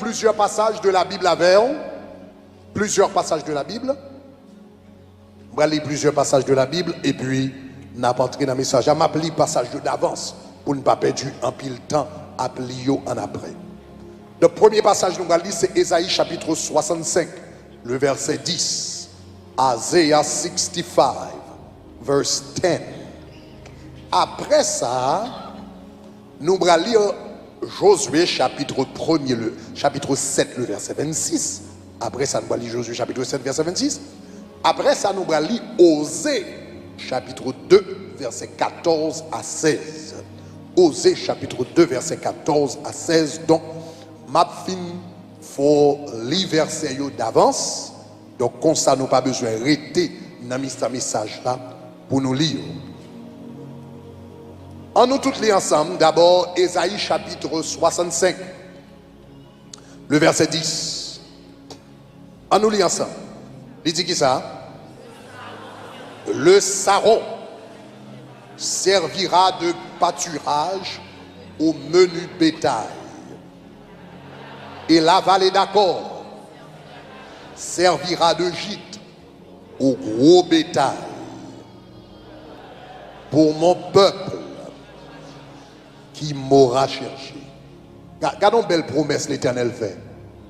plusieurs passages de la Bible avec vous. Plusieurs passages de la Bible. On va lire plusieurs passages de la Bible et puis n'a pas entré dans le message. Je m'appelle passage d'avance pour ne pas perdre un pile temps à plier en après. Le premier passage que nous allons lire, c'est Ésaïe chapitre 65, le verset 10. Isaiah 65, verse 10. Après ça, nous allons lire Josué chapitre 1er, le chapitre 7, le verset 26. Après ça, nous allons lire Josué chapitre 7, verset 26. Après ça, nous allons lire Osée chapitre 2, verset 14 à 16. Osée chapitre 2, verset 14 à 16. Donc, ma fin, faut lire verset d'avance. Donc, comme ça, nous pas besoin d'arrêter dans ce message-là pour nous lire. En nous tous les ensemble, d'abord, Ésaïe chapitre 65, le verset 10. En nous lit ensemble. Il dit qui ça? Le saron servira de pâturage au menu bétail. Et la vallée d'Accord servira de gîte au gros bétail. Pour mon peuple qui m'aura cherché. Regardons belle promesse l'Éternel fait.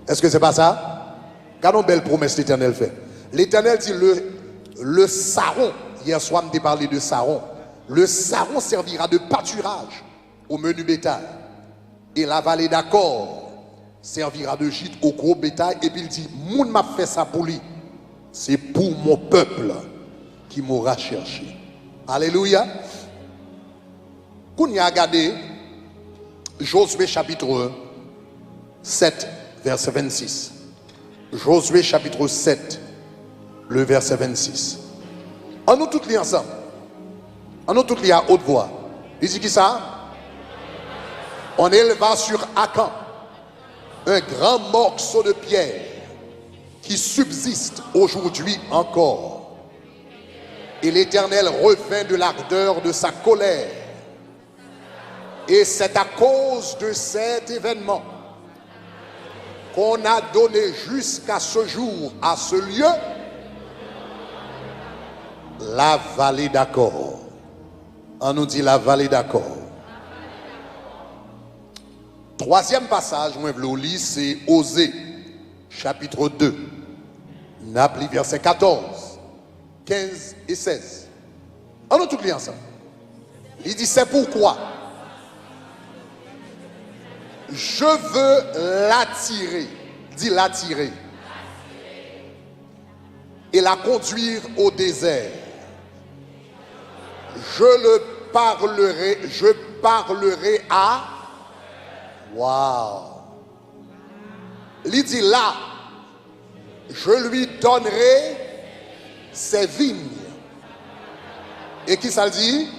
Est-ce que c'est pas ça? Regardons belle promesse l'Éternel fait. L'Éternel dit le saron. Hier soir, on m'a parlé de saron. Le saron servira de pâturage au menu bétail. Et la vallée d'Accord servira de gîte au gros bétail. Et puis il dit, moun m'a fait ça pour lui. C'est pour mon peuple qui m'aura cherché. Alléluia. Qu'on y a regardé Josué chapitre 7, verset 26. Josué chapitre 7, le verset 26. En nous toutes les ensemble. En nous toutes les à haute voix. Il dit qui ça? On éleva sur Akan un grand morceau de pierre qui subsiste aujourd'hui encore. Et l'Éternel revint de l'ardeur de sa colère. Et c'est à cause de cet événement qu'on a donné jusqu'à ce jour, à ce lieu, la vallée d'Accord. On nous dit la vallée d'Accord. Troisième passage, moi je vous lis, c'est Osée, chapitre 2. Naples, verset 14, 15 et 16. On nous tout lit ensemble. Il dit, c'est pourquoi je veux l'attirer, dit l'attirer, et la conduire au désert. Je parlerai à... Waouh! Il dit là, je lui donnerai ses vignes. Et qui ça dit?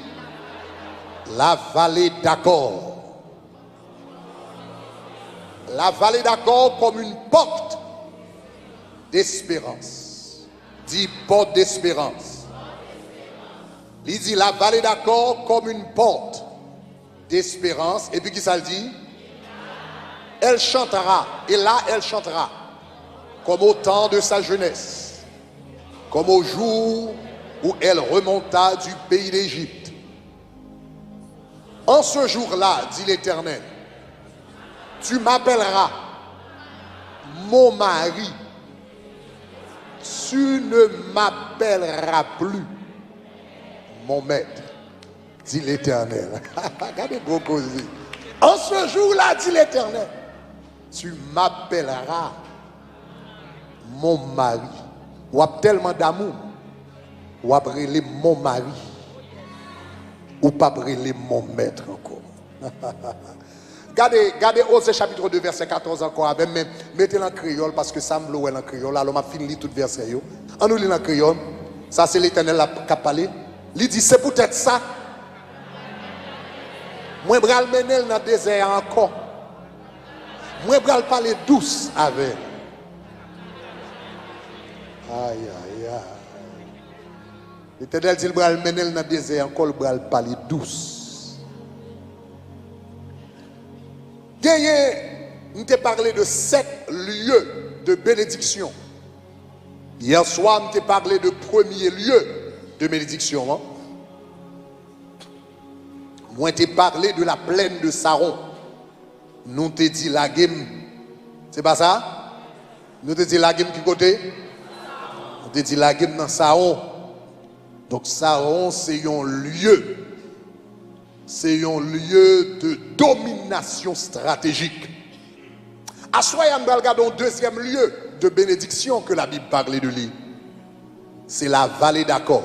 La vallée d'Accord. La vallée d'Accord comme une porte d'espérance. Dit porte d'espérance. Il dit la vallée d'Accord comme une porte d'espérance. Et puis qui ça dit? Elle chantera. Et là, elle chantera. Comme au temps de sa jeunesse. Comme au jour où elle remonta du pays d'Égypte. En ce jour-là, dit l'Éternel, tu m'appelleras mon mari. Tu ne m'appelleras plus mon maître, dit l'Éternel. Regardez beaucoup. En ce jour-là, dit l'Éternel, tu m'appelleras mon mari. Ou a tellement d'amour, ou a brûlé mon mari, ou pas brûlé mon maître encore. Regardez Osée chapitre 2, verset 14 encore. Avec même, mettez-le en créole parce que ça me loue en créole. Alors, je finis tout verset. En nous, en créole. Ça, c'est l'Éternel qui a parlé. Il dit, c'est peut-être ça. Moi, je vais le mener dans le désert encore. Moi, je vais parler douce avec. Aïe, aïe, aïe. L'Éternel dit, je vais le mener dans le désert encore. Je vais parler douce. Gagnez nous t'ai parlé de 7 lieux de bénédiction. Hier soir, nous t'ai parlé de premier lieu de bénédiction. Hein? Moi, t'ai parlé de la plaine de Saron. Nous t'ai dit la game. C'est pas ça? Nous t'ai dit la game qui côté? Nous t'ai dit la game dans Saron. Donc Saron, c'est un lieu. C'est un lieu de domination stratégique. À Soya, nous regardons un deuxième lieu de bénédiction que la Bible parlait de lui. C'est la vallée d'Accord.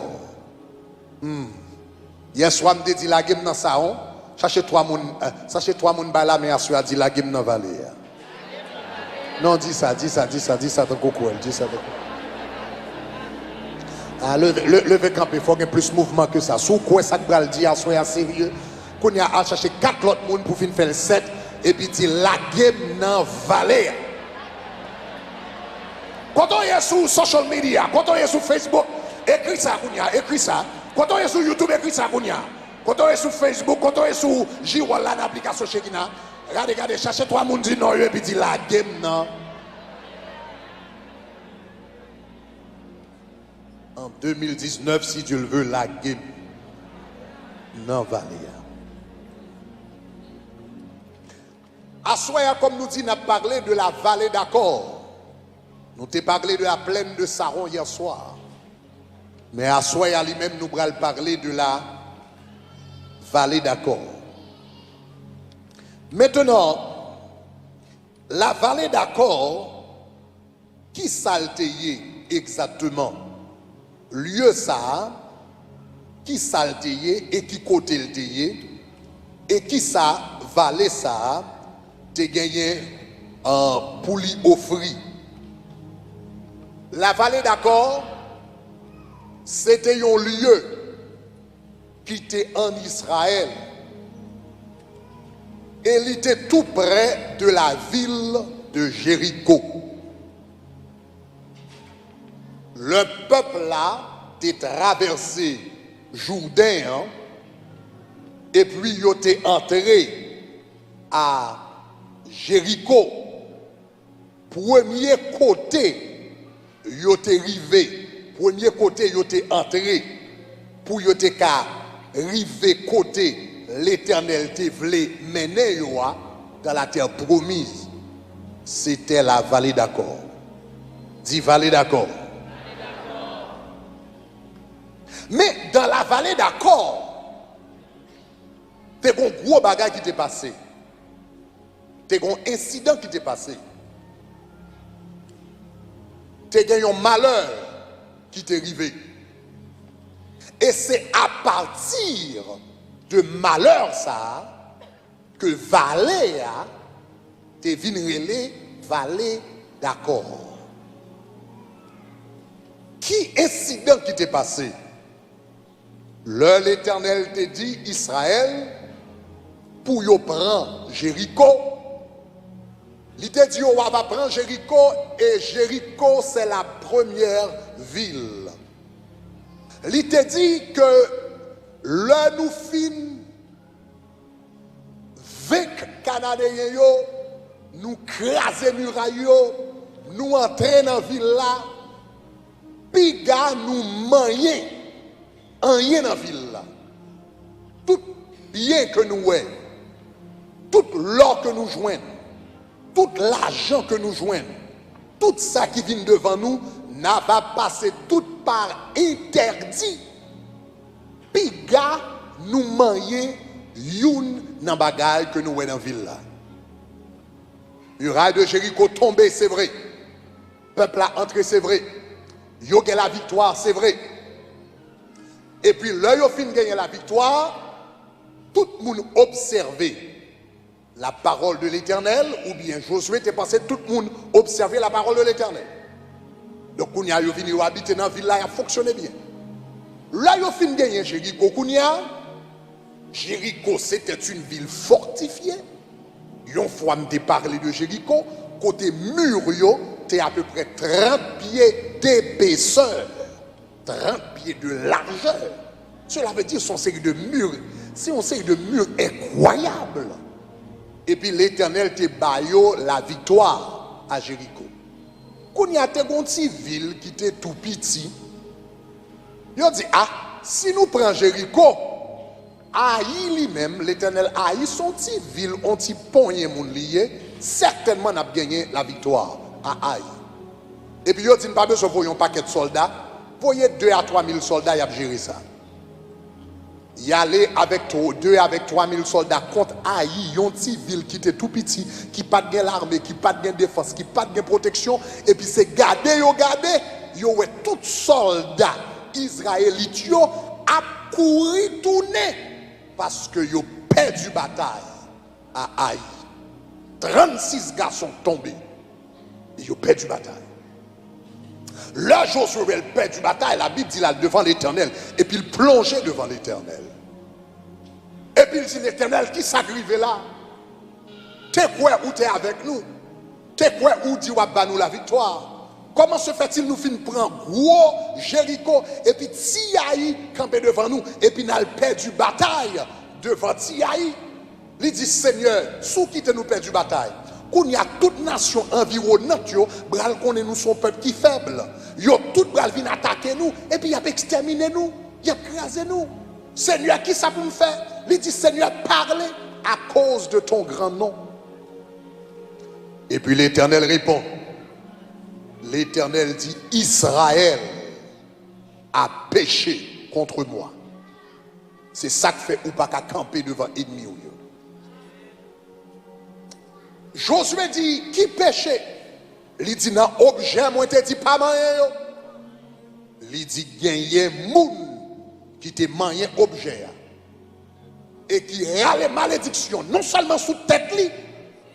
Hier soir, je me dit la game dans Saron. Sachez trois moun bala, mais à dit la game dans la vallée. Non, dis ça, ton coco, dis ça. Ah, levez camper, il faut qu'il y ait plus de mouvement que ça. Sous quoi ça va le dire, soyez sérieux. Qu'on y a à chercher 4 autres monde pour finir faire le 7 et puis dire la game dans vallée. Quand on est sur social media, quand on est sur Facebook, écris ça, écris ça. Quand on est sur YouTube, écris ça, quand on est sur Facebook, quand on est sur Jiwala, l'application Shekina, regardez, cherchez 3 monde dit non et puis dire la game non. En 2019, si Dieu le veut, la game non vallée. À Soya, comme nous dit, nous avons parlé de la vallée d'Accord. Nous avons parlé de la plaine de Saron hier soir. Mais à Soya lui-même, nous allons parler de la vallée d'Accord. Maintenant, la vallée d'Accord, qui s'altéyait exactement? Lieu ça, qui s'altéyait et qui côté le tayé, et qui ça, vallée ça, te gagné pour lui offrir. La vallée d'Accord, c'était un lieu qui était en Israël. Et il était tout près de la ville de Jéricho. Le peuple là était traversé Jourdain, hein, et puis il était entré à Jéricho. Premier côté, il était arrivé. Premier côté, il était entré. Pour il était arrivé côté, l'Éternel te voulait mener dans la terre promise. C'était la vallée d'Accord. Dis vallée d'Accord. Mais dans la vallée d'Accord, il y a un gros bagage qui t'est passé. Il y a un incident qui t'est passé. Il y a un malheur qui t'est arrivé. Et c'est à partir de malheur ça que vallée a t'est venu vallée d'Accord. Qui incident qui t'est passé? L'Éternel te dit, Israël, pour y prendre Jéricho, il te dit, on va prendre Jéricho, et Jéricho, c'est la première ville. Il te dit que le nous fin, avec Canadien, nous craser muraille, nous entrer dans la ville là, puis nous manier. Rien dans la ville là. Tout bien que nous ayons, tout l'or que nous joignons, tout l'argent que nous joignons, tout ça qui vient devant nous, n'a pas passé tout par interdit. Puis nous manions une dans bagaille que nous avons dans la ville là. Muraille de Jéricho tombé, c'est vrai. Peuple a entré, c'est vrai. Yo la victoire, c'est vrai. Et puis, là, ils ont fini de gagner la victoire, tout le monde observait la parole de l'Éternel, ou bien Josué était passé, tout le monde observait la parole de l'Éternel. Donc, ils ont fini d'habiter dans la ville, là, il a fonctionné bien. Là, ils ont fini de gagner Jéricho. Jéricho, c'était une ville fortifiée. Une fois, je parlé de Jéricho, côté mur, c'était à peu près 30 pieds d'épaisseur. 30 pieds de largeur. Cela veut dire son série de murs. C'est une série de murs incroyable. Et puis l'Éternel te baillot la victoire à Jéricho. Quand il y a une petite ville qui était tout petit, il dit, ah, si nous prenons Jéricho, Aïe lui-même, l'Éternel Aïe, son petit ville, on petit pogné mon lié, certainement n'a gagné la victoire à Aïe. Et puis il dit, pas besoin de voyer un paquet de soldats, voyez 2 à 3 000 soldats, il a géré ça. Il allait avec 2 avec 3 000 soldats contre Aïe, une petite ville qui était tout petit, qui pas de l'armée, qui pas de défense, qui pas de protection, et puis c'est gardé, il y a tout soldat israélite a couru tourner. Parce que yo perdu bataille à Aïe. 36 garçons tombés. Et yo perdu bataille. Le Josué a perdu bataille, la Bible dit là devant l'Éternel. Et puis il plongeait devant l'Éternel. Et puis il dit l'Éternel qui s'agrive là. T'es quoi ou t'es avec nous? T'es quoi ou dit ou nous la victoire? Comment se fait-il nous fin prendre gros Jéricho et puis Tiaï camper devant nous et puis nous perdu bataille devant Tiaï? Il dit Seigneur, sous qui nous perdu bataille? Qu'on y a toute nation environnante yo, bral connaît nous son peuple qui faible. Yo tout bral vient attaquer nous et puis il a exterminé nous, il a crasé nous. Seigneur, qui ça pour me faire? Il dit Seigneur, parlez à cause de ton grand nom. Et puis l'Éternel répond. L'Éternel dit, Israël a péché contre moi. C'est ça que fait ou pas qu'à camper devant l'ennemi. Josué dit, qui péché? Il dit, non, objet, moi, te dit pas moyen. Il dit, gagné moun qui te moyen objet. Et qui a les malédictions, non seulement sous tête,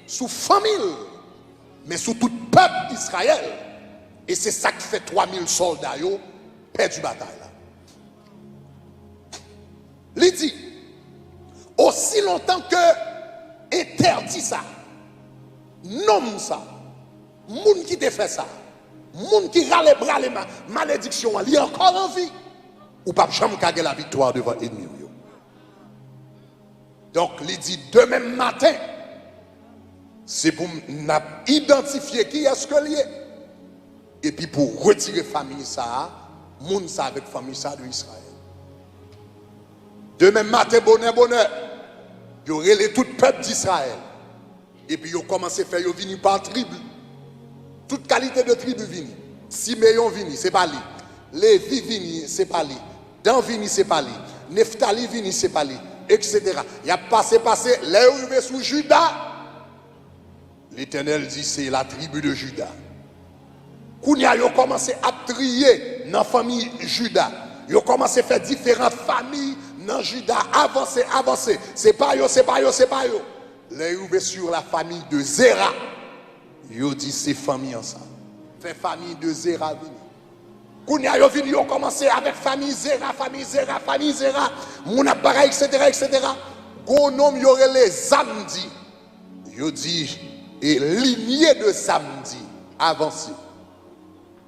sous famille, mais sous tout peuple d'Israël. Et c'est ça qui fait 3000 soldats perdu bataille là. Il dit, aussi longtemps que interdit ça, nomme ça, moun qui te fait ça, moun qui râle bras les malédiction, il est encore en vie, ou pas jamais gagner la victoire devant l'ennemi. Donc il dit, demain matin, c'est pour identifier qui est-ce que est. Et puis pour retirer famille ça, moun ça avec famille ça de Israël. Demain matin, bonheur, il y aurait tout peuple d'Israël. Et puis ils ont commencé à faire, ils viennent par tribu. Toute qualité de tribu vini. Siméon vini, c'est pas lui. Lévi vini, c'est pas lui. Dan vini, c'est pas lui. Nephtali vini, c'est pas lui. Etc. Il a passé, les arrivé sous Juda. L'Éternel dit, c'est la tribu de Juda. Kounia, ils ont commencé à trier dans la famille Juda. Ils ont commencé à faire différentes familles dans Juda. Avancer. C'est pas yo. Les ouvert sur la famille de Zéra. Ils ont dit, c'est famille ensemble. Fait famille de Zéra venir. Kounia, ils ont commencé avec famille Zéra. Mon appareil, etc. Gonom, il y aurait les samedis. Ils ont dit, et lignée de samedi, avancez.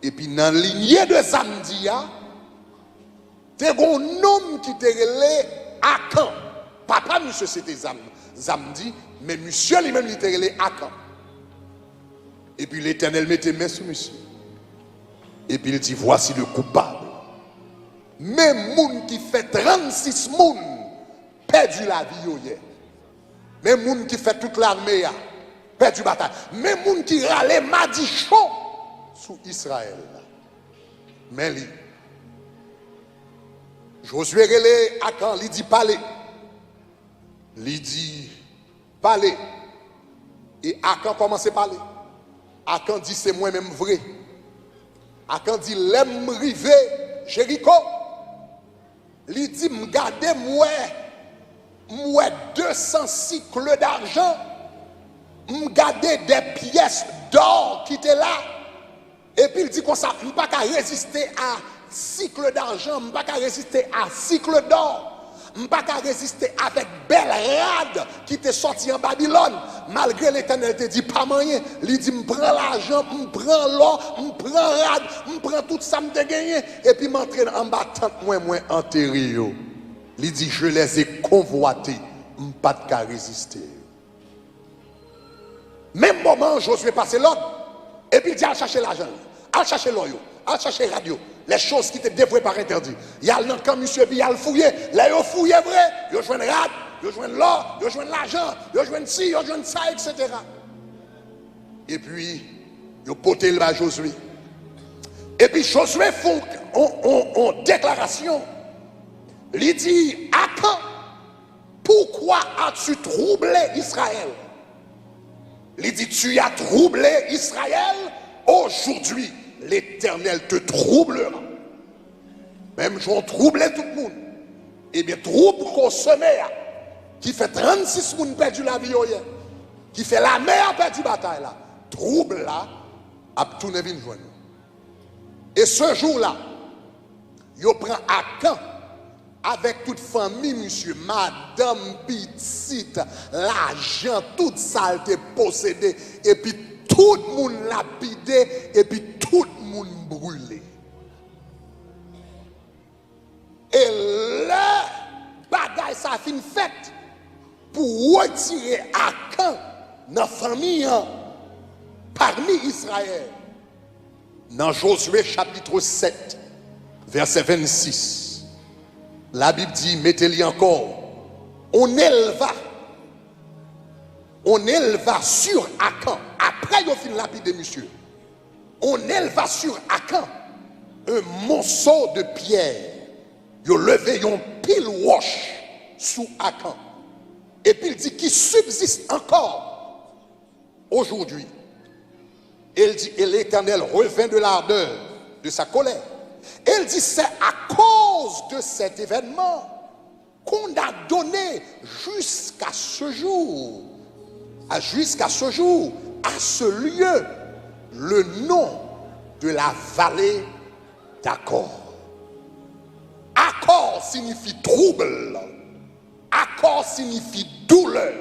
Et puis dans la lignée de samedi, il y a un homme qui était relé Akan. Papa, monsieur, c'était samedi, mais monsieur lui-même, il était relé Akan. Et puis l'Éternel mettait main sur monsieur. Et puis il dit, voici le coupable. Même moun qui fait 36 moun perdu la vie hier. Même moun qui fait toute l'armée perdu bataille. Même moun qui râle madichon sous Israël. Mais lui, Josué relé Akan, il dit parler. Il dit parler. Et Akan commence à parler. Akan dit c'est moi-même vrai. Akan dit l'aime rivé Jéricho. Il dit m'gardez moi 200 cycles d'argent. M'gardez des pièces d'or qui étaient là. Et puis il dit comme ça, je ne peux pas résister à cycle d'argent, je ne peux pas résister à cycle d'or. Je ne peux pas résister avec belle rade qui était sorti en Babylone. Malgré l'Éternel te dit pas moyen. Il dit, je prends l'argent, je prends l'or, je prends rade, je prends tout ça, je gagné. Et puis m'entraîne en battant, moi enterré. Il dit, je les ai convoités, je ne peux pas résister. Même moment, Josué passait l'ordre. Et puis il dit à chercher l'argent, à chercher l'oyo, à chercher la radio. Les choses qui étaient dévouées par interdit. Il y a le camp, monsieur, puis il y a le fouillé. Là, il fouillé vrai. Il joue une rade, il joue l'or, il joue l'argent, il joue ci, il joue ça, etc. Et puis, il a porté le bas Josué. Et puis Josué font en déclaration. Il dit, Akan, pourquoi as-tu troublé Israël? Il dit, tu as troublé Israël, aujourd'hui l'Éternel te troublera. Même j'en troublé tout le monde. Eh bien, trouble qu'on se met, qui fait 36 personnes perdu la vie, qui fait la mer perdu la bataille là. Trouble là, a tourné vin joindre. Et ce jour-là, il prend Akan avec toute famille, monsieur, madame, petite, l'argent, toute ça été possédé, et puis tout le monde lapidé, et puis tout le monde brûlé. Et là, bagaille ça a fin fait pour retirer Akan dans la famille parmi Israël. Dans Josué chapitre 7, verset 26, la Bible dit, mettez-le encore, on éleva sur Akan, après il a fini lapider monsieur, on éleva sur Akan un monceau de pierre, il a levé un pile roche sous Akan, et puis il dit, qui subsiste encore aujourd'hui. Il dit, et l'Éternel revint de l'ardeur de sa colère. Il dit, c'est à cause de cet événement qu'on a donné jusqu'à ce jour, à ce lieu, le nom de la vallée d'Akkor. Akkor signifie trouble. Akkor signifie douleur.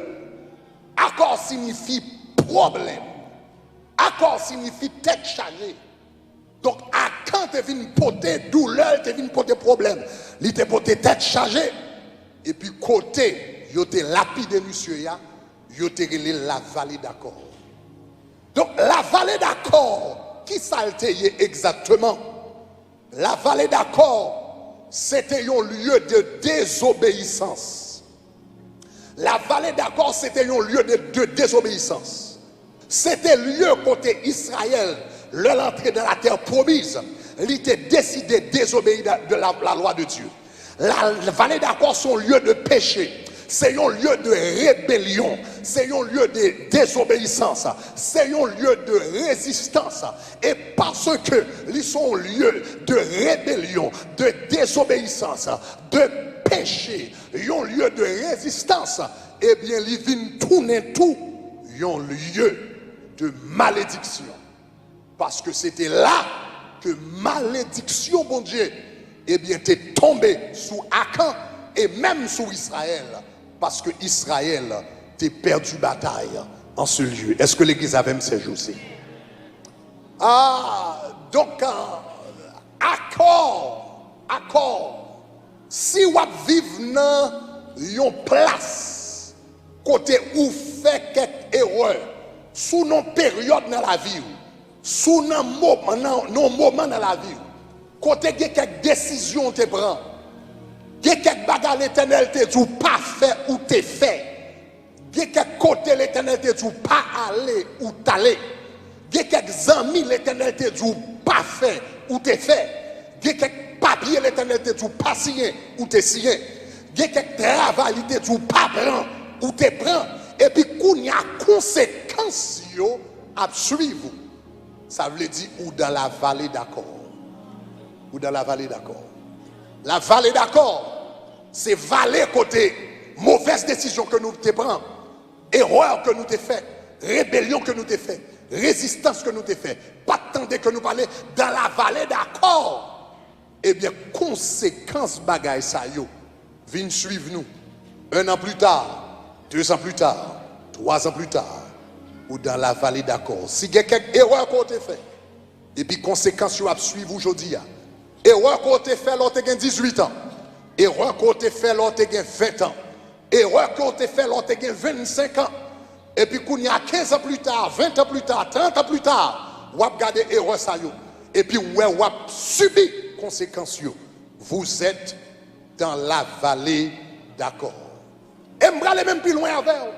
Akkor signifie problème. Akkor signifie tête chargée. Donc, Akan te vient porter douleur, te vient porter problème. Il te porter tête chargée. Et puis, côté, il te lapide monsieur, il te relé la vallée d'Akkor. Donc, la vallée d'Akkor, qui s'alteye exactement? La vallée d'Akkor, c'était un lieu de désobéissance. La vallée d'Akkor, c'était un lieu de désobéissance. C'était le lieu côté Israël, l'entrée dans la terre promise, il était décidé de désobéir de la loi de Dieu. La vallée d'Akkor, c'est un lieu de péché, c'est un lieu de rébellion, c'est un lieu de désobéissance, c'est un lieu de résistance. Et parce que ils sont un lieu de rébellion, de désobéissance, de péché, un lieu de résistance, eh bien, ils viennent tourner tout un lieu de malédiction. Parce que c'était là que malédiction, bon Dieu, eh bien, t'es tombé sous Akan et même sous Israël. Parce que Israël t'es perdu bataille en ce lieu. Est-ce que l'église avait même ces jours-ci? Ah, donc, Akkor, si vous vivez dans une place, côté où fait quelques erreurs, sous nos périodes dans la vie, sous nos moments dans la vie, côté il y a quelques décisions te prend, il y a quelques bagages l'Éternel te dit pas faire ou te fait, il y a quelques côtés l'Éternel te dit pas aller ou t'aller, il y a quelques amis l'Éternel te dit pas faire ou te fait, il y a quelques papiers l'Éternel te dit pas signer ou te signer, il y a quelques travail il te dit pas prendre ou te prend. Et puis, quand il y a conséquences à suivre, ça veut dire ou dans la vallée d'Akkor. Ou dans la vallée d'Akkor. La vallée d'Akkor, c'est vallée côté mauvaise décision que nous te prenons, erreur que nous te fait, rébellion que nous te fait, résistance que nous te fait, pas attendre que nous parlions dans la vallée d'Akkor. Eh bien, conséquences bagaille ça yo, viennent suivre nous. 1 an plus tard. 2 ans plus tard, 3 ans plus tard, ou dans la vallée d'Akkor. Si il y a quelques erreurs qu'on a fait, et puis conséquences à suivre aujourd'hui, erreur qu'on a fait lorsque tu as 18 ans, erreur qu'on a fait lorsque tu as 20 ans, erreur qu'on a fait lorsque tu as 25 ans, Et puis, qu'on y a 15 ans plus tard, 20 ans plus tard, 30 ans plus tard, vous regardez l'erreur ça. Et puis, vous avez subi les conséquences. Vous êtes dans la vallée d'accord. Et je vais aller même plus loin avec vous.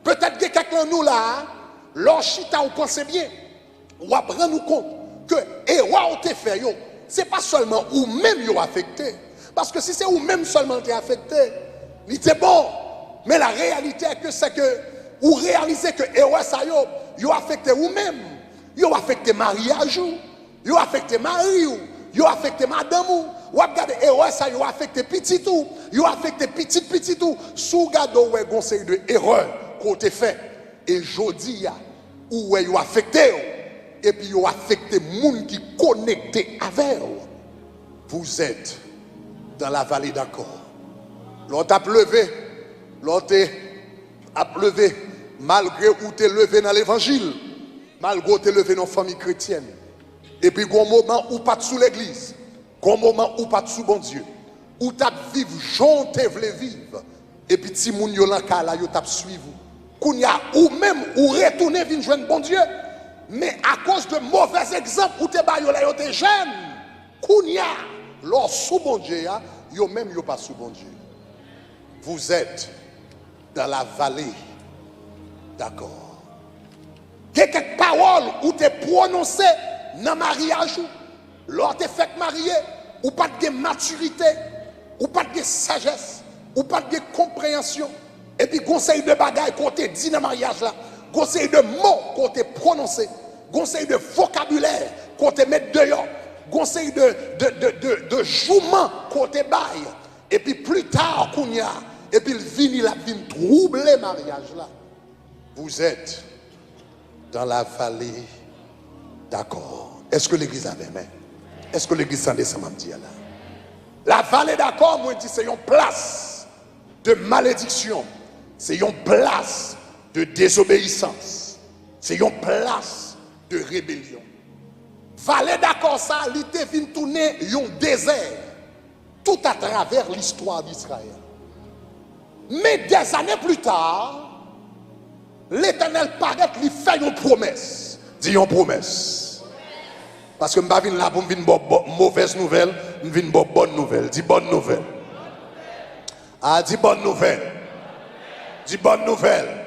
Peut-être que quelqu'un de nous là, l'orchita, vous pensez bien, vous allez rendre compte que l'erreur que vous fait, ce n'est pas seulement vous-même qui affecté. Parce que si c'est vous-même seulement qui affecté, c'est bon. Mais la réalité c'est que vous réalisez que l'erreur ça vous affecté vous-même. Vous affecté mariage, vous affecté mari, vous affecté madame. Vous regardez l'erreur ça vous affecté petit tout, vous affecté petit tout. Sous regardez vous avez conseil de erreur qu'on a fait. Et jodi où vous affecté. Et puis vous affectez les gens qui sont connectés avec vous. Vous êtes dans la vallée d'accord. L'autre a levé, l'autre a levé, malgré où tu es levé dans l'évangile, malgré où tu es levé dans la famille chrétienne. Et puis, il y a un moment où pas sous l'église, il y a un moment où pas sous bon Dieu, où tu as vivre, j'en te voulais vivre. Et puis, si moun yo lan ka la, yo tap suivre. Kounya ou même ou retourner vinn joindre bon Dieu, mais à cause de mauvais exemples où te ba yo la yo te jeune, kounya lors sous bon Dieu, yo même yo pas sous bon Dieu. Vous êtes dans la vallée d'accord. Quelques paroles où te prononcé dans le mariage, lors te fait marier, ou pas de maturité, ou pas de sagesse, ou pas de compréhension. Et puis, conseil de bagaille qu'on te dit dans le mariage là, conseil de mots qu'on te prononcé, conseil de vocabulaire qu'on te met dehors, conseil de jouement qu'on te baille. Et puis, plus tard, qu'on y a, et puis, il vient troubler le mariage là. Vous êtes dans la vallée d'accord. Est-ce que l'église a des mains? Est-ce que l'église s'en descend à me dire là? La vallée d'accord, moi, je dis, c'est une place de malédiction. C'est une place de désobéissance. C'est une place de rébellion. Vallée d'accord, ça, il était venu tourner un désert tout à travers l'histoire d'Israël. Mais des années plus tard, l'Éternel paraît lui fait une promesse. Dis une promesse. Parce que je ne viens pas là pour me dire mauvaise nouvelle, je viens pour bonne nouvelle. Dis bonne nouvelle. Ah, dis bonne nouvelle. Dis bonne nouvelle.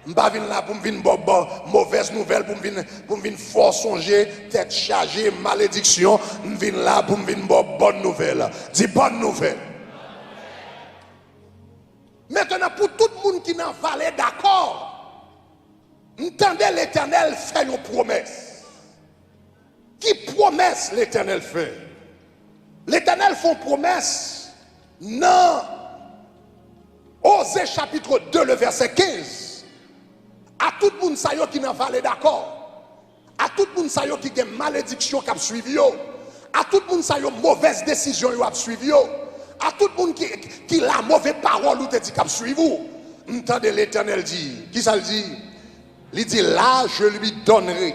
Je ne viens pas là pour me dire mauvaise nouvelle, pour me dire fort songer, tête chargée, malédiction. Je viens là pour me dire bonne nouvelle. Dis bonne nouvelle. Maintenant, pour tout le monde qui n'en valait d'accord, entendez l'Éternel faire une promesse. Qui promesse l'Éternel fait? L'Éternel fait une promesse dans Osée chapitre 2, le verset 15. À tout le monde qui n'en valait d'accord, à tout le monde qui a une malédiction qui a suivi, à tout le monde qui a une mauvaise décision qui a suivi, à tout le monde qui la mauvaise parole ou te dit qu'il suit vous. Entendez l'Éternel dit. Qui ça le dit? Il dit là je lui donnerai.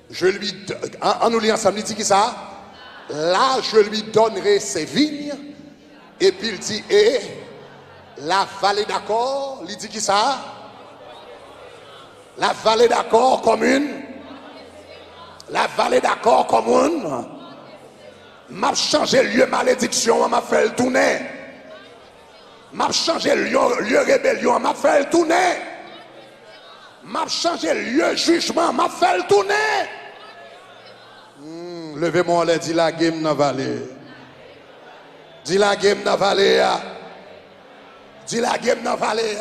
Je lui en nous lisant ensemble, il dit qui ça? Là je lui donnerai ses vignes. Et puis il dit et la vallée d'accord, il dit qui ça? La vallée d'accord commune. La vallée d'accord commune. M'a changé lieu malédiction, m'a fait le tourner. M'a changé lieu rébellion, m'a fait le tourner. M'a changé lieu jugement, m'a fait le tourner. Levez-moi les dit la game dans vallée. Dis la game dans vallée. Dis la game dans vallée.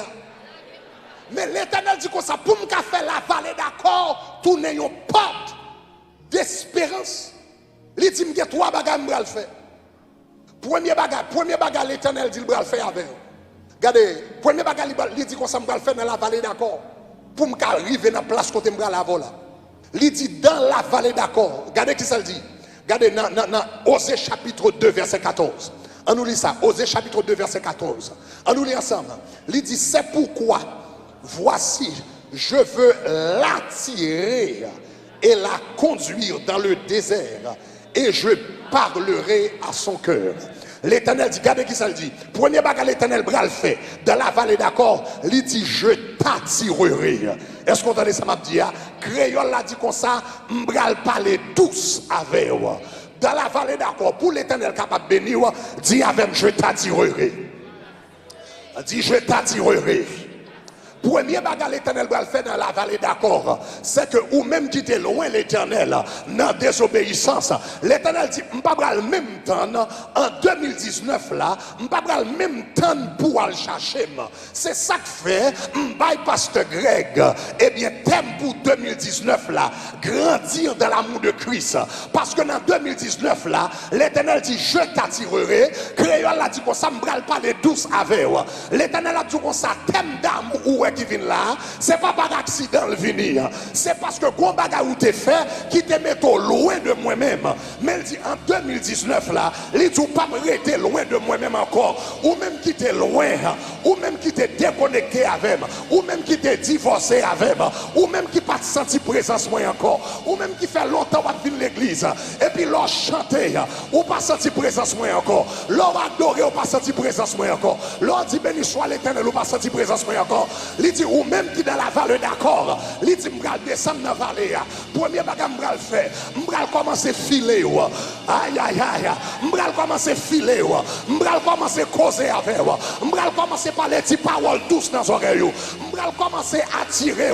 Mais l'Éternel dit que ça pour me faire la vallée d'accord, tourner une porte d'espérance. Il dit que trois bagages je vais le faire. Premier bagage, l'Éternel dit qu'il va le faire avec vous. Regardez, premier bagage, il dit que ça va le faire dans la vallée d'accord. Pour me arriver dans la place côté me la voler. Il dit dans la vallée d'accord. Regardez qui ça le dit. Regardez dans Osée chapitre 2 verset 14. On nous lit ça. Osée chapitre 2 verset 14. On nous lit ensemble. Il dit c'est pourquoi voici je veux l'attirer et la conduire dans le désert. Et je parlerai à son cœur. L'éternel dit, regardez qui ça le dit. Premier bagage l'éternel bral fait dans la vallée d'accord, il dit je t'attirerai. Est-ce qu'on entend ça m'a dit? Créole l'a dit comme ça, m'bral parler douce avec vous. Dans la vallée d'accord, pour l'éternel capable de bénir, dit avec je t'attirerai. Dit je t'attirerai. Premier bagage l'éternel va le faire dans la vallée d'accord, c'est que ou même qui était loin l'éternel dans désobéissance, l'éternel dit m'pas le même temps en 2019 là, m'pas le même temps pour aller chercher. C'est ça que fait m'pas pasteur Greg, eh bien thème pour 2019 là, grandir dans l'amour de Christ, parce que dans 2019 là, l'éternel dit je t'attirerai, créole a dit comme ça m'pas parler douce avec vous. L'éternel a dit comme ça thème d'amour qui vient là, c'est pas par accident le venir, c'est parce que gros bagage où t'es fait qui te met loin de moi-même. Mais il dit en 2019 là, il dit pas me rester loin de moi-même encore, ou même qui t'es loin, ou même qui t'es déconnecté avec, ou même qui t'es divorcé avec, ou même qui pas senti présence moi encore, ou même qui fait longtemps qu'on vient l'église, et puis l'on chanter, ou pas senti présence moi encore, l'on adorer ou pas senti présence moi encore, l'on dit béni soit l'éternel ou pas senti présence moi encore. Il dit ou même qui dans la vallée d'accord, il dit m'bral descendre dans la vallée. Premier bagage m'bral faire, m'bral commencer filer. Aïe aïe aïe, m'bral commencer filer. M'bral commencer causer avec. M'bral commencer parler des paroles douces dans les oreilles. M'bral commencer attirer.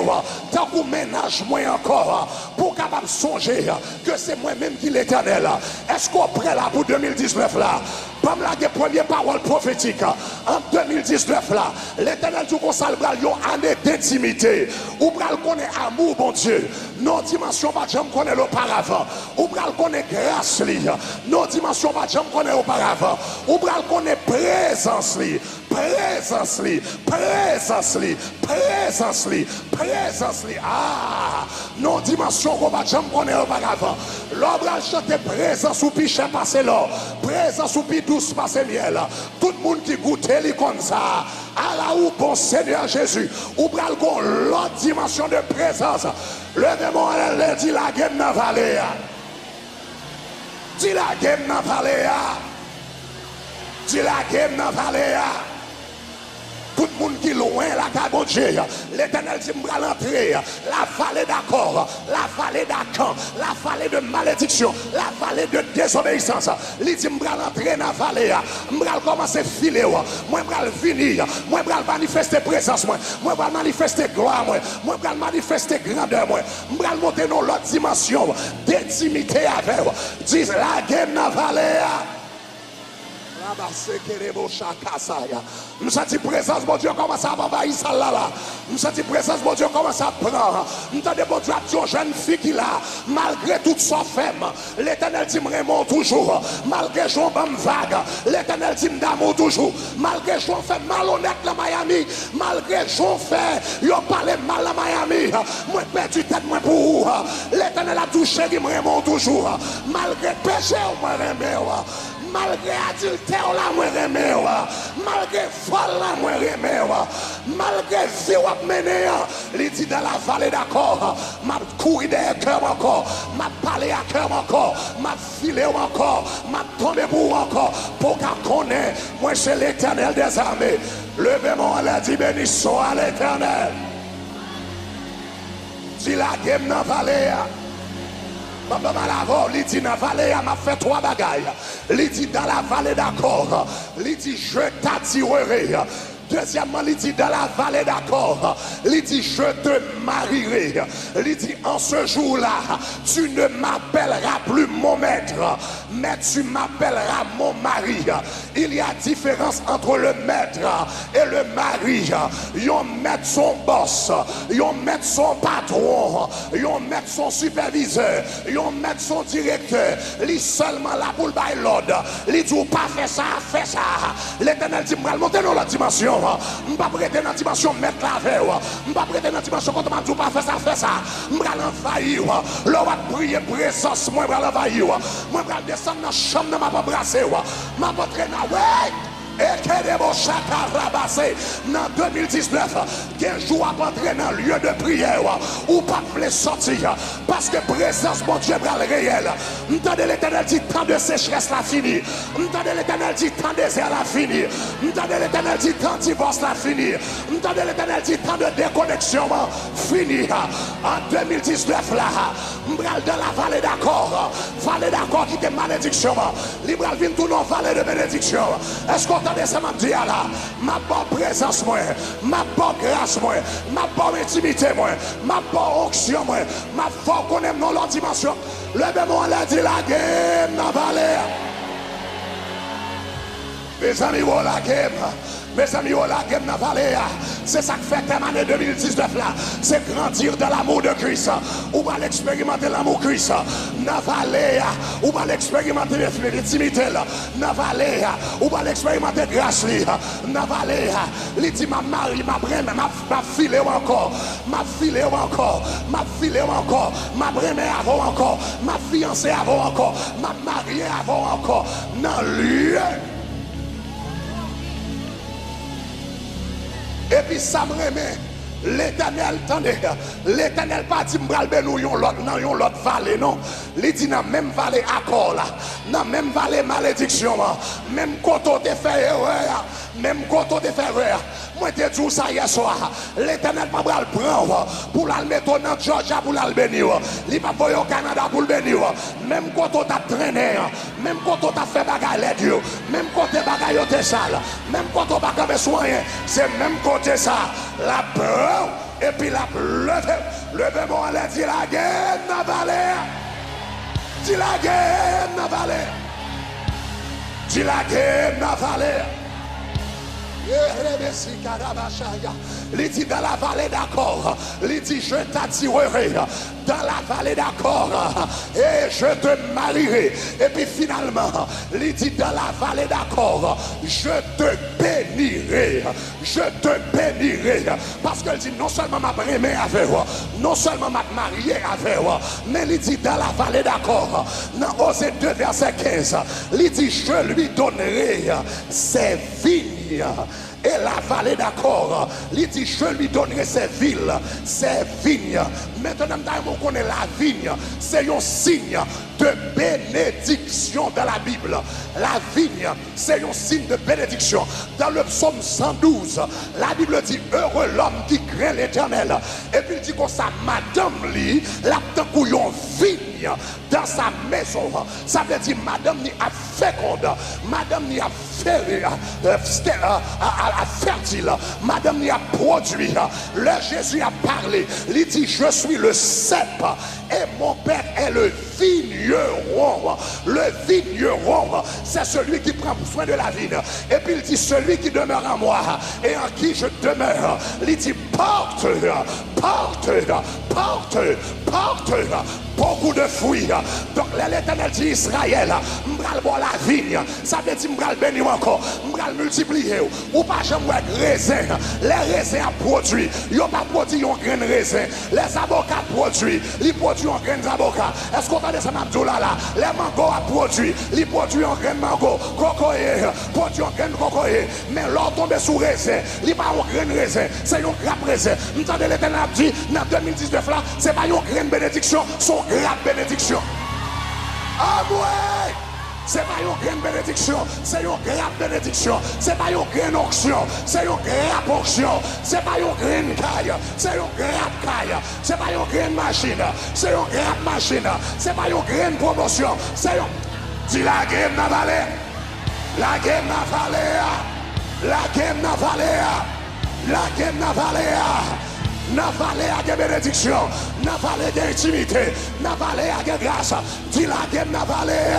Tant qu'on ménage moi encore pour capable songer que c'est moi-même qui l'Éternel. Est-ce qu'on est prêt là pour 2019 là? Comme la première parole prophétique en 2019 là, l'Éternel du conseil une année d'intimité. Ou bral connaît amour, bon Dieu. Non dimension pas jamais connaît l'auparavant. Ou bral connaît grâce li. Non dimension pas jamais connaît auparavant. Ou bral connaît présence li. Présence li. Présence li. Présence li. Présence li. Ah, non dimension qu'on va jamais connaît auparavant. L'homme bral chanter présence ou pichet passer l'or. Présence ou pi douce passer miel. Tout le monde qui goûte li comme ça. À la ou bon Seigneur Jésus, ou bral gon l'autre dimension de présence. Levez-moi, elle dit la gueule dans la vallée. Dis la gueule dans la vallée. Dis la gueule dans la vallée. Tout le monde qui est loin, la cabonje, l'Éternel dit m'bral entrer, la vallée d'accord, la vallée d'Acan, la vallée de malédiction, la vallée de désobéissance. Il dit m'bral entrer dans la vallée, m'bral commencer à filer, moi m'bral venir, moi m'bral manifester présence, moi m'bral manifester gloire, moi m'bral manifester grandeur, moi m'bral monter dans l'autre dimension d'intimité avec vous. Dis la gueule dans la vallée. Nous sentons présence, mon Dieu, commence à envahir ça là. Nous sentons présence, mon Dieu, commence à prendre. Nous entendons, mon Dieu, une jeune fille qui là, malgré toute son femme, l'Éternel dit m'aimons toujours. Malgré son bam vague, l'Éternel dit m'aimons toujours. Malgré son fait malhonnête dans Miami, malgré son fait, il a parlé mal à Miami. Moi, perdu tête, moi pour vous. L'Éternel a touché, il m'aimons toujours. Malgré péché, moi, m'aimons. Malgré adultère là, moi remets, malgré folle là, moi remets, malgré vie ou mené, il dit dans la vallée d'accord, m'a couru derrière cœur encore, m'a parlé à cœur encore, m'a filé encore, m'a tombé pour encore, pour qu'on connaisse, moi c'est l'Éternel des armées. Levez-moi, elle a dit béni soit l'Éternel. Dis la game dans la vallée. Il dit dans la vallée, m'a fait trois bagailles. Il dit dans la vallée d'accord. Il dit je t'attirerai. Deuxièmement, il dit dans la vallée d'accord. Il dit je te marierai. Il dit en ce jour-là, tu ne m'appelleras plus mon maître, mais tu m'appelleras mon mari. Il y a différence entre le maître et le mari. Yon maître son boss, yon maître son patron, yon maître son superviseur, yon maître son directeur. Il seulement là pour le bail l'ordre. Il dit pas faire ça, fais ça. L'Éternel dit m'al monter dans la dimension. Je ne vais pas prêter dans la dimension mettre la veille. Je ne vais pas prêter dans la dimension quand on ne pas faire ça, fais ça. Je vais l'envahir. Là, on va prier présence. Moi, je vais l'envahir. Moi, je vais descendre dans la chambre, je vais m'embrasser. Je vais entrer dans la Et que des beaux chaka rabassés dans 2019, qu'un jour à entrer dans le lieu de prière ou pas de sortir parce que présence mon Dieu est réel. M'entendez l'Éternel dit tant de sécheresse la fini. M'entendez l'Éternel dit tant de désert la fini. M'entendez l'Éternel dit tant de divorce la fini. M'entendez l'Éternel dit tant de déconnexion fini. En 2019 là, m'bral dans la vallée d'accord qui était malédiction. Libral vient tout dans vallée de bénédiction. Est-ce qu'on entendait ça m'a dit là? Ma bonne présence moi, ma bonne grâce moi, ma bonne intimité moi, ma bonne onction moi, ma force qu'on aime dans l'autre dimension. Levez-moi là dit la guerre dans la vallée. Mes amis, la game. Mes amis, la game dans la vallée. C'est ça que fait thème année 2019 là. C'est grandir dans l'amour de Christ. Ou va l'expérimenter l'amour de Christ. Dans la vallée. Ou va l'expérimenter l'intimité là. Dans la vallée. Ou va l'expérimenter grâce là. Dans la vallée. Il dit ma mari, ma brème, ma fille encore. Ma fille encore. Ma fille encore. Ma brème avant encore. Ma fiancée avant encore. Ma mariée avant encore. Dans lieu. Et puis ça me remet. L'Éternel, attendez, l'Éternel pas dit m'bral ben nous yon l'autre vallée, non. Il dit dans même vallée accord là, dans même vallée malédiction, même côté de fait erreur, même côté de fait erreur. Moi te dis ça hier soir, l'Éternel pas bral prendre pour la mettre dans Georgia pour la bénir. Il pas voyer au Canada pour le bénir. Même côté t'a traîné, même côté t'a fait bagarre les dieux, même côté bagarre te sale, même côté bagarre soigner, c'est même côté ça. La peur et puis la levez-moi là, dit la guerre dans la vallée. Dit la guerre dans la vallée. Dit la guerre dans la vallée. Il dit dans la vallée d'accord. Il dit je t'attirerai dans la vallée d'accord et je te marierai. Et puis finalement, il dit dans la vallée d'accord, je te bénirai. Je te bénirai. Parce qu'il dit non seulement ma brêmée avec moi, non seulement ma mariée avec moi, mais il dit dans la vallée d'accord, dans Osée 2 verset 15, il dit je lui donnerai ses vignes. Et la vallée d'accord, il dit je lui donnerai ses villes, ses vignes. Maintenant, on connaît la vigne, c'est un signe de bénédiction dans la Bible. La vigne, c'est un signe de bénédiction. Dans le psaume 112, la Bible dit heureux l'homme qui craint l'Éternel. Et puis il dit comme ça, madame lui, la couillon vigne dans sa maison. Ça veut dire madame ni a féconde, madame ni a fertile, madame ni a produit. Le Jésus a parlé, il dit je suis le cep et mon père est le vigneron. Le vigneron, c'est celui qui prend soin de la vigne. Et puis il dit celui qui demeure en moi et en qui je demeure, il dit porte beaucoup de fruits. Donc l'Éternel dit Israël, m'bral boire la vigne, ça veut dire m'bral bénir encore, m'bral multiplier. Ou pas jamais raisin, les raisins produits, ils n'ont pas produit un grain de raisin. Les avocats produits, ils produisent un grain d'avocat. Est-ce qu'on entend ça m'abdou là? Les mangos a produit, ils produisent un grain de mango, cocoyer, produit un grain de cocoyer. Mais l'autre tombe sous raisin, ils pas un grain de raisin, c'est un grappe raisin. M'entendez l'Éternel dit dans 2019 là, c'est pas un grain de bénédiction, son grappe bénédiction. Ah ouais! C'est pas une grande bénédiction, c'est une grappe bénédiction. C'est pas une grande onction, c'est une grappe onction. C'est pas une grande caille, c'est une grappe caille. C'est pas une grande machine, c'est une grappe machine. C'est pas une grande promotion, c'est une... Dis la game dans la vallée. La game dans la vallée. La game dans la vallée. La game dans la vallée. N'a vallée à des bénédictions, n'a vallée d'intimité, n'a vallée à des grâces. Dis la game n'a vallée.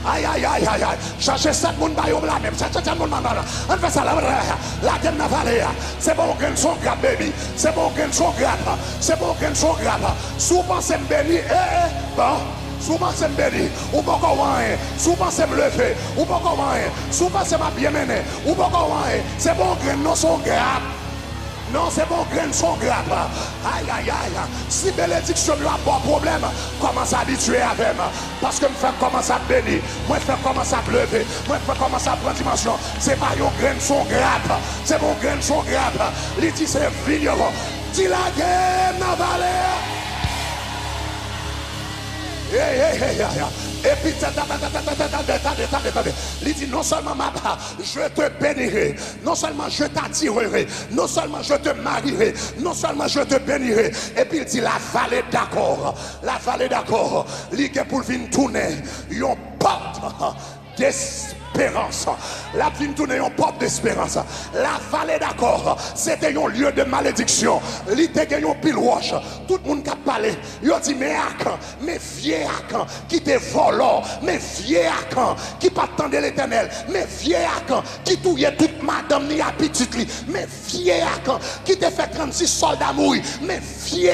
Aïe aïe aïe aïe aïe. Cherchez 7 moun ba yo bla même. Cherchez 7 moun nan. On fait ça là. La game n'a vallée. C'est bon qu'un son grab baby. C'est bon qu'un son grab. C'est bon qu'un son grab. Souvent c'est béni. Bon. Souvent c'est béni, ou pas qu'on souvent c'est me lever, ou pas qu'on souvent c'est ma bien mené, ou pas qu'on c'est bon grain non son grave. Non, c'est mon grain son grappe. Aïe, aïe, aïe. Si bénédiction n'a pas de problème, commence à habituer avec moi. Parce que je fais commencer à bénir. Moi, je fais commencer à lever. Moi, je fais commencer à prendre dimension. C'est pas mon grain son grappe. C'est mon grain son grappe. Il dit c'est vigneron. Dis la guerre dans la vallée. Et puis, il dit non seulement je te bénirai, non seulement je t'attirerai, non seulement je te marierai, non seulement je te bénirai. Et puis il dit la vallée d'accord, il est pour venir tourner, une porte d'espérance. La vie tourne en porte d'espérance. La vallée d'accord, c'était un lieu de malédiction. Il était un pile roche. Tout le monde qui a parlé, il a dit mais vieux qui te volent, mais vieux qui pas attendre l'éternel, mais vieux qui touillait toute madame ni appétit, mais vieux qui te fait 36 soldats mourir, mais vieux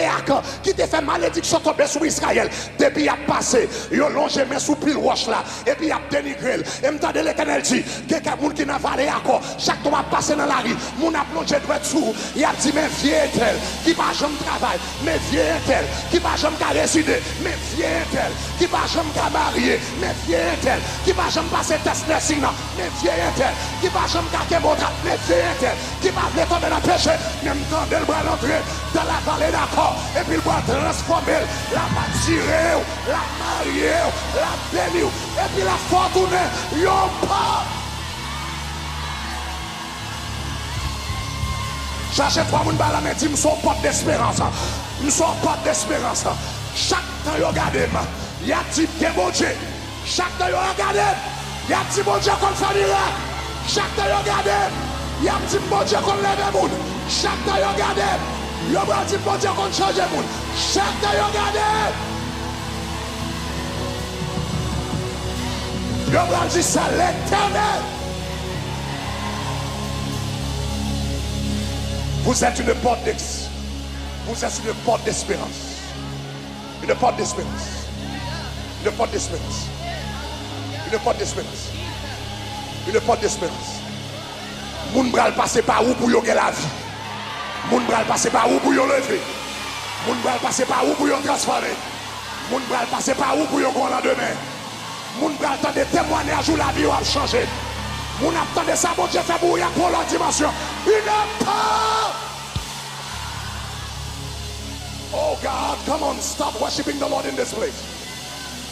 qui te fait malédiction tomber sur Israël. Depuis il a passé, il a longé mais sous pile roche là, et puis il a dénigré. Et m'entendez l'éternel dit, quelqu'un qui n'a pas vallé encore, chaque fois passé dans la rue, mon a plongé droit dessous, il a dit, mais vieux tel, qui va jamais travailler, mais vieux tel, qui va jamais résider, mais vieux tel, qui va jamais marier, mais vieux tel, qui va jamais passer test nursing, mais vieux tel, qui va jamais gagner mon travail, mais vieux tel, qui va venir tomber dans le péché, même temps de le bras l'entrée dans la vallée d'accord, et puis il va transformer, la tirer, la marier, la bénir, et puis la fortune, yon pas. Cherchez trois moun ba la main, dit, nous sommes porte d'espérance. Nous sommes porte d'espérance. Chaque temps, vous regardez, il y a type de bon Dieu. Chaque temps, vous regardez, il y a type bon Dieu qu'on fait miracle. Chaque temps, vous regardez, il y a type bon Dieu qu'on lève le monde. Chaque temps, vous regardez, il y a type bon Dieu qu'on change le monde. Chaque temps, vous regardez. Vous dit ça, l'éternel. Vous êtes une porte d'espérance. Vous êtes une porte d'espérance. Une porte d'espérance. Une porte d'espérance. Une porte d'espérance. Une porte d'espérance. Moun bral passer par où pour yon la vie. Moun bral passer par où pour yon lever. Moun bral passer par où pour yon transformer. Moun bral passer par où pour yon grand lendemain. Moun bral attendre des témoignages où la vie va changer. Moun attendre ça, bon Dieu fait bouillir pour leur dimension. Une porte. Oh God, come on, stop worshiping the Lord in this place.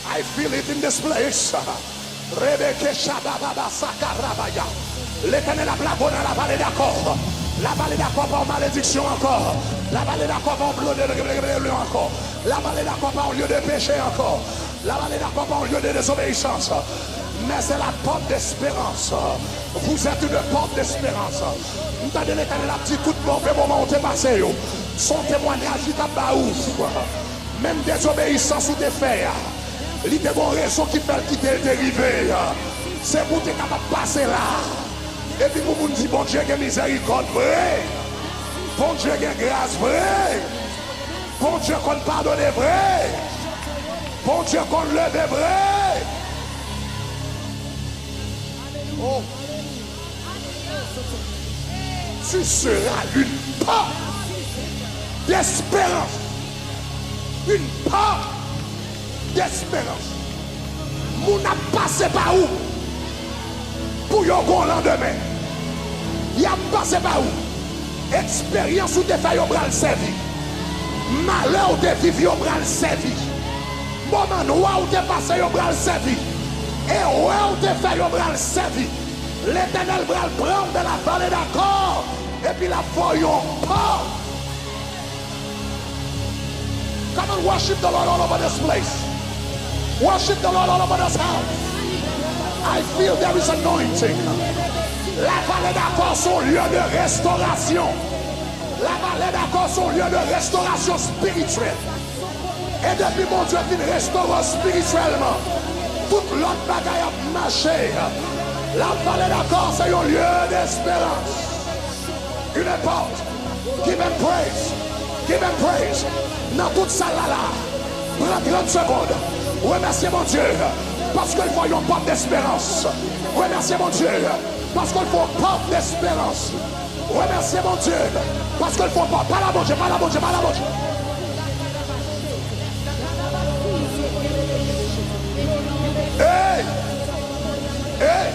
I feel it in this place. L'éternel a plafonné dans la vallée d'accord. La vallée d'accord par malédiction encore. La vallée d'accord par bleu encore. La vallée d'accord par lieu de péché encore. La vallée d'accord par lieu de désobéissance. Mais c'est la porte d'espérance. Vous êtes une porte d'espérance. Vous avez l'éternel a dit tout mauvais moment où tu es passé. Son témoignage est à ouf. Même désobéissance ou des faits. Il y a des raisons qui fait quitter le dérivé. C'est pour que tu es capable de passer là. Et puis vous dites, bon Dieu, que miséricorde vrai. Bon Dieu, que grâce vrai. Bon Dieu, qu'on pardonne vrai. Bon Dieu, qu'on lève vrai. Oh. Tu seras une porte d'espérance. Une porte d'espérance. Moun a passé par où? Pour yon bon lendemain. Il a passé par où? Expérience où te fait yon bral servi. Malheur où te vive yon bral servi. Moment noir où te passé yon bral servi. Et où te fait yon bral servi. L'éternel bral prend de la vallée d'accord. Et puis la foi yon porte. Come and worship the Lord all over this place. Worship the Lord all over this house. I feel there is anointing. La vallée d'accord, son lieu de restauration. La vallée d'accord, son lieu de restauration spirituelle. Et depuis mon Dieu vient restaurer spirituellement. Toute l'autre bagaille a marché. La vallée d'accord, c'est un lieu d'espérance. Une porte. Give him praise. Give him praise. Dans toute salle là, prends 30 secondes. Remerciez mon Dieu. Parce qu'il faut une porte d'espérance. Remerciez mon Dieu. Parce qu'il faut une porte d'espérance. Remerciez mon Dieu. Parce que le font pas. Pas la bon Dieu, pas la bon Dieu, pas la bon Dieu. Hey! Hey!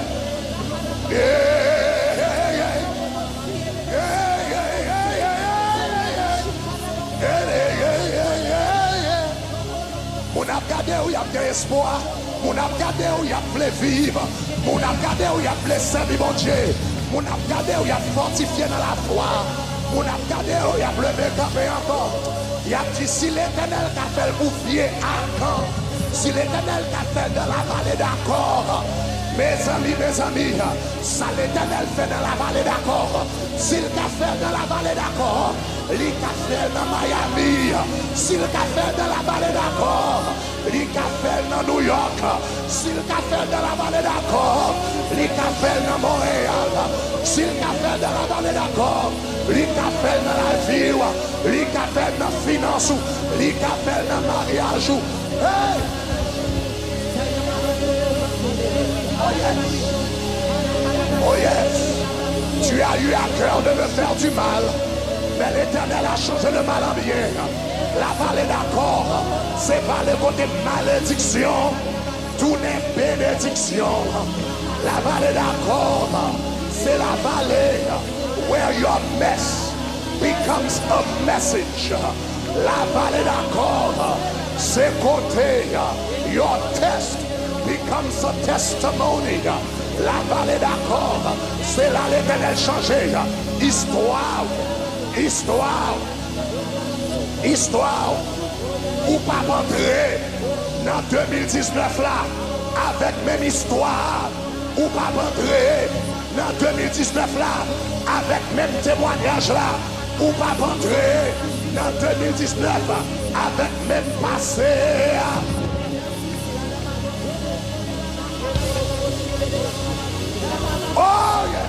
Mon a regardé où il y a de espoir. Mon a regardé où il y a plein vivre. Mon a regardé où il y a plein servir mon Dieu. Mon a regardé où il y a fortifié dans la foi. Mon a regardé où il y a plein campé encore. Il y a dit si l'Éternel a fait le bouffier à quand. Si l'Éternel a fait dans la vallée d'accord. Mes amis, ça l'Éternel fait dans la vallée d'accord. S'il a fait dans la vallée d'accord, il a fait dans Miami. S'il a fait dans la vallée d'accord, il a fait dans New York. S'il a fait dans la vallée d'accord, il a fait dans Montréal. S'il a fait dans la vallée d'accord, il a fait dans la vie, il a fait dans la finance, il a fait dans le mariage. Hey! Oh yes. Oh yes. Tu as eu à cœur de me faire du mal, mais l'Éternel a changé le mal en bien. La vallée d'accord, c'est pas le côté malédiction, tout n'est bénédiction. La vallée d'accord, c'est la vallée where your mess becomes a message. La vallée d'accord, c'est côté your test becomes a testimony. La vallée d'accord, c'est là l'Éternel changé. Histoire, histoire, histoire. Ou pas rentrer dans 2019 là avec même histoire. Ou pas rentrer dans 2019 là avec même témoignage là. Ou pas rentrer dans 2019 avec même passé. Oh yeah.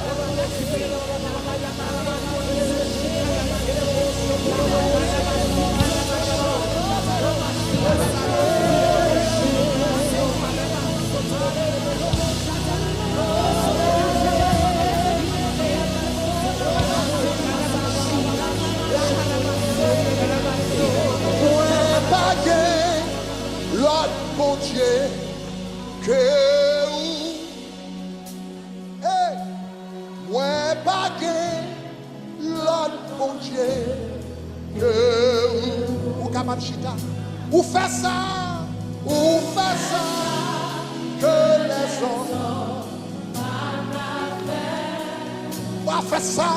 L'autre bon Dieu que moi pas l'autre bon Dieu que ou Kamachita ou fait ça que les autres ou fait ça